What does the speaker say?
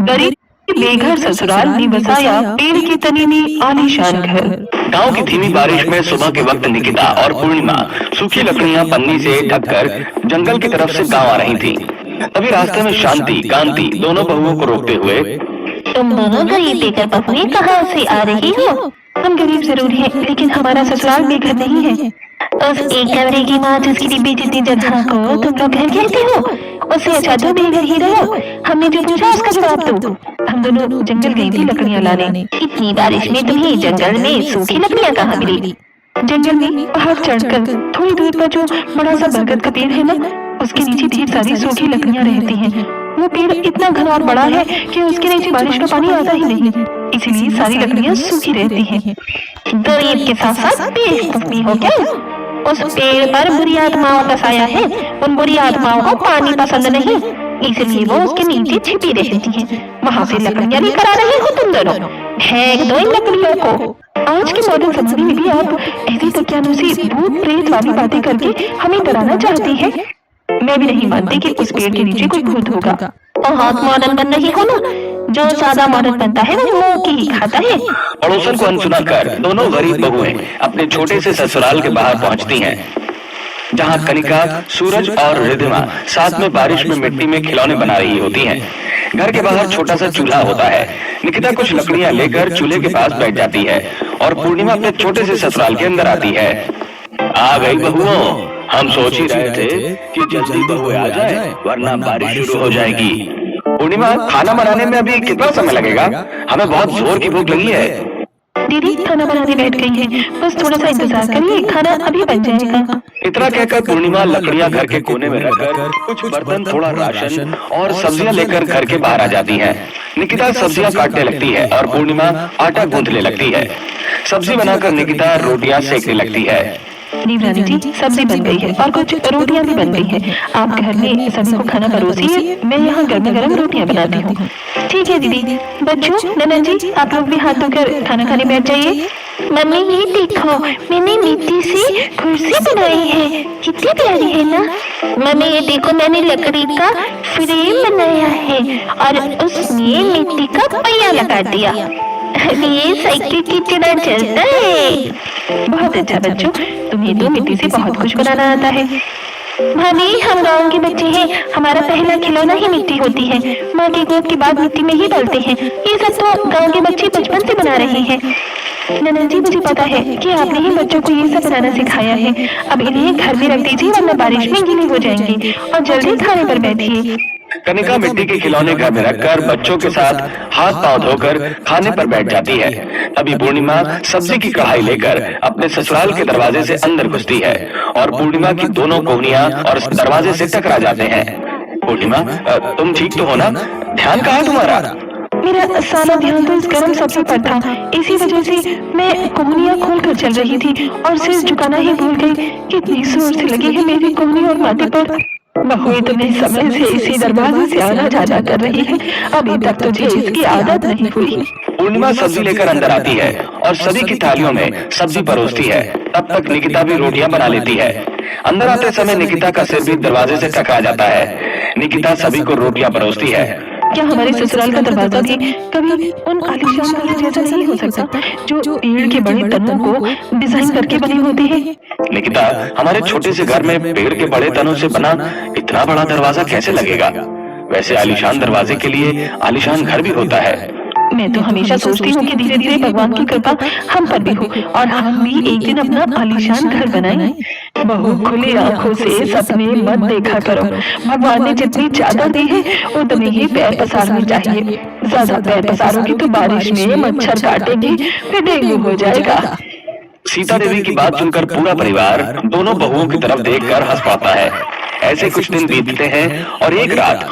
गरीब बेघर ससुराल ने बसाया पेड़ की तनी में आलीशान घर। गांव की धीमी बारिश में सुबह के वक्त निकिता और पूर्णिमा सूखी लकड़ियां पन्नी से ढककर जंगल की तरफ से गांव आ रही थी। तभी रास्ते में शांति कांति दोनों बहुओं को रोकते हुए, तुम दोनों गरीब बेघर बहुएं कहाँ से आ रही हो? हम गरीब जरूर हैं, लेकिन हमारा ससुराल बेघर नहीं है। उस एक कमरे की माँ जिसकी डिब्बी जितनी जगह को तुम लोग घर कहते हो, उससे अच्छा तो बेघर ही रहो। हमने जो पूछा उसका जवाब दो। हम दोनों जंगल गई थी लकड़ियाँ लाने। इतनी बारिश में तुम्हें जंगल में सूखी लकड़ियाँ कहाँ मिली? जंगल में पहाड़ चढ़कर थोड़ी दूर पर जो बड़ा सा बरगद का पेड़ है ना, उसके नीचे ढेर सारी सूखी लकड़ियाँ रहती हैं। वो पेड़ इतना घना और बड़ा है कि उसके नीचे बारिश का पानी आता ही नहीं, इसीलिए सारी लकड़ियाँ सूखी रहती हैं। गरीब के साथ साथ बेवकूफ भी हो क्या? उस पेड़ पर बुरी आत्माओं का साया है। उन बुरी आत्माओं को पानी पसंद नहीं, इसलिए वो उसके नीचे छिपी रहती हैं। वहाँ से लकड़ियाँ लेकर आ रहे हो तुम दोनों। फेंक दो इन लकड़ियों को। आज के मॉडर्न जमाने में भी आप ऐसी तकियानुसी भूत प्रेत वाली बातें करके हमें डराना चाहती है। मैं भी नहीं मानती कि उस पेड़ के नीचे कोई भूत होगा। बहुत मॉडर्न बन रही हो ना। जो ज्यादा मॉडर्न बनता है वो मुंह की ही खाता है। पड़ोसन को अनसुना कर दोनों गरीब बहुएं अपने छोटे से ससुराल के बाहर पहुंचती हैं, जहां कनिका, सूरज और रिधिमा साथ में बारिश में मिट्टी में खिलौने बना रही होती हैं। घर के बाहर छोटा सा चूल्हा होता है। निकिता कुछ लकड़ियां लेकर चूल्हे के पास बैठ जाती है और पूर्णिमा अपने छोटे से ससुराल के अंदर आती है। आ गई बहुओं, हम सोच ही रहे थे कि जल्दी बहुएं आ जाए, वरना बारिश शुरू हो जाएगी। पूर्णिमा, खाना बनाने में अभी कितना समय लगेगा? हमें बहुत जोर की भूख लगी है। दीदी खाना बनाने बैठ गई हैं, बस थोड़ा सा इंतजार करिए, खाना अभी बन जाएगा। इतना कहकर पूर्णिमा लकड़ियां घर के कोने में रखकर कुछ बर्तन, थोड़ा राशन और सब्जियां लेकर घर के बाहर आ जाती हैं। निकिता सब्जियां काटने लगती है और पूर्णिमा आटा गूंथने लगती है। सब्जी बनाकर निकिता रोटियां सेकने लगती है। देवरानी जी, सब्जी बन गई है और कुछ रोटियां भी बन गई हैं। आप घर में सभी को खाना परोसिए, मैं यहाँ गर्मा गर्म रोटियां बनाती हूँ। ठीक है दीदी। बच्चों, नन्ना जी, आप लोग भी हाथ धोकर खाना खाने बैठ जाइए। मम्मी ये देखो, मैंने मिट्टी से कुर्सी बनाई है, कितनी प्यारी है ना। मम्मी ये देखो, मैंने लकड़ी का फ्रेम बनाया है और उसमें मिट्टी का पहिया लगा दिया। ये साइकिल की तरह चलता है। बहुत अच्छा बच्चों, तुम्हें तो मिट्टी से बहुत कुछ बनाना आता है। भाभी, हम गाँव के बच्चे हैं, हमारा पहला खिलौना ही मिट्टी होती है। माँ की गोद के बाद मिट्टी में ही पलते हैं। ये सब तो गाँव के बच्चे बचपन से बना रहे हैं। नन्ना जी, मुझे पता है कि आपने ही बच्चों को ये सब बनाना सिखाया है। अब इन्हें घर में रख दीजिए, वरना बारिश में गीले हो जाएंगे, और जल्दी खाने पर बैठिए। कनिका मिट्टी के खिलौने घर में रखकर बच्चों के साथ हाथ पांव धोकर खाने पर बैठ जाती है। अभी पूर्णिमा सब्जी की कढ़ाई लेकर अपने ससुराल के दरवाजे से अंदर घुसती है और पूर्णिमा की दोनों कोहनियां और दरवाजे से टकरा जाते हैं। पूर्णिमा, तुम ठीक तो हो ना? ध्यान कहाँ है तुम्हारा? मेरा सारा ध्यान तो इस गर्म सब्जी पर था, इसी वजह से मैं कोहनियां खोलकर चल रही थी और सिर झुकाना ही भूल गई। कितनी जोर से लगी है मेरी कोहनी और माथे पर। बहुएं तुम्हें समय से इसी दरवाजे से आना जाना कर रही है, अभी तक तुझे इसकी आदत नहीं हुई। पूर्णिमा सब्जी लेकर अंदर आती है और सभी की थालियों में सब्जी परोसती है। तब तक निकिता भी रोटियां बना लेती है। अंदर आते समय निकिता का सिर भी दरवाजे से टकरा जाता है। निकिता सभी को रोटियां परोसती है। क्या हमारे ससुराल का दरवाजा भी कभी उन आलीशान महल जैसा नहीं हो सकता जो पेड़ के बड़े तनों को डिजाइन करके बने होते हैं? निकिता, हमारे छोटे से घर में पेड़ के बड़े तनों से बना इतना बड़ा दरवाजा कैसे लगेगा? वैसे आलीशान दरवाजे के लिए आलीशान घर भी होता है। मैं तो हमेशा सोचती हूँ कि धीरे धीरे भगवान की कृपा हम पर भी हो और हम भी एक दिन अपना आलीशान घर बनाएं। बहु, खुली आंखों से सपने मत देखा करो। भगवान ने जितनी चादर दी है उतनी ही पैर पसारनी चाहिए। ज्यादा पैर पसारोगी तो बारिश में मच्छर काटेंगे, फिर डेंगू हो जाएगा। सीता देवी की बात सुनकर पूरा परिवार दोनों बहुओं की तरफ देखकर हंस पड़ता है। ऐसे कुछ दिन बीतते हैं और एक रात